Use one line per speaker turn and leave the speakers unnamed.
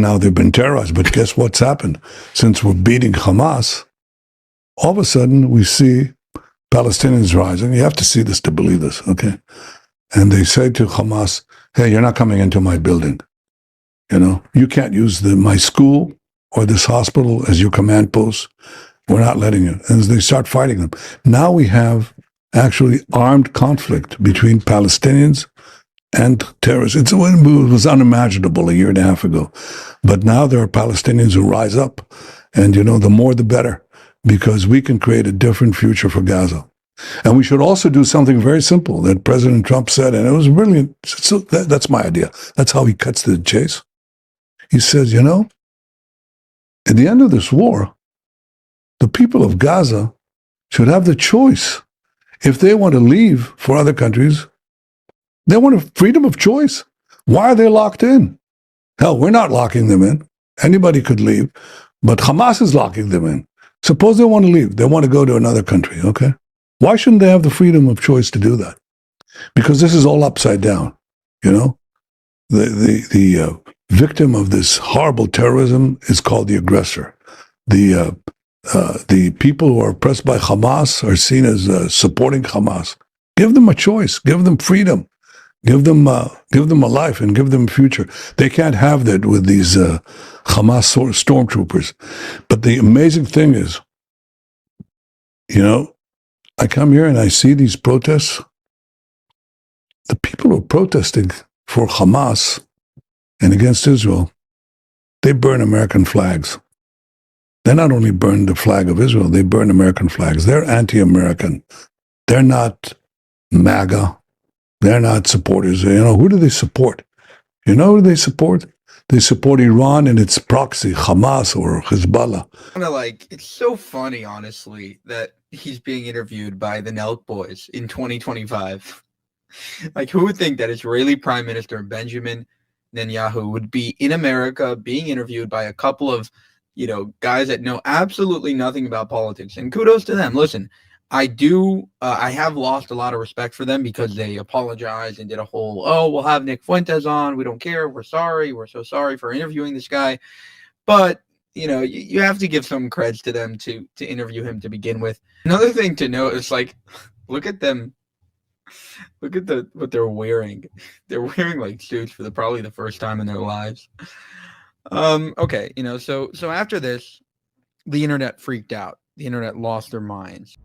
now they've been terrorized. But guess what's happened? Since we're beating Hamas, all of a sudden we see Palestinians rising. You have to see this to believe this, okay? And they say to Hamas, hey, you're not coming into my building. You can't use my school or this hospital as your command post. We're not letting you. And they start fighting them. Now we have actually armed conflict between Palestinians and terrorists. It was unimaginable a year and a half ago. But now there are Palestinians who rise up. And, the more the better, because we can create a different future for Gaza. And we should also do something very simple that President Trump said, and it was brilliant. So that's my idea. That's how he cuts to the chase. He says, at the end of this war, the people of Gaza should have the choice. If they want to leave for other countries, they want a freedom of choice. Why are they locked in? Hell, we're not locking them in. Anybody could leave, but Hamas is locking them in. Suppose they want to leave. They want to go to another country, okay? Why shouldn't they have the freedom of choice to do that? Because this is all upside down, The victim of this horrible terrorism is called the aggressor. The people who are oppressed by Hamas are seen as supporting Hamas. Give them a choice. Give them freedom. Give them a life and give them a future. They can't have that with these Hamas stormtroopers. But the amazing thing is, I come here and I see these protests. The people who are protesting for Hamas and against Israel, they burn American flags. They not only burn the flag of Israel, they burn American flags. They're anti-American. They're not MAGA. They're not supporters. Who do they support? Who they support? They support Iran and its proxy, Hamas or Hezbollah.
It's so funny, honestly, that he's being interviewed by the Nelk boys in 2025. Who would think that Israeli Prime Minister Benjamin Netanyahu would be in America being interviewed by a couple of guys that know absolutely nothing about politics? And kudos to them. Listen, I have lost a lot of respect for them because they apologized and did a whole, we'll have Nick Fuentes on. We don't care. We're sorry. We're so sorry for interviewing this guy. But, you have to give some creds to them to interview him to begin with. Another thing to note is look at them. Look at what they're wearing. They're wearing suits for probably the first time in their lives. Okay, so after this, the internet freaked out. The internet lost their minds.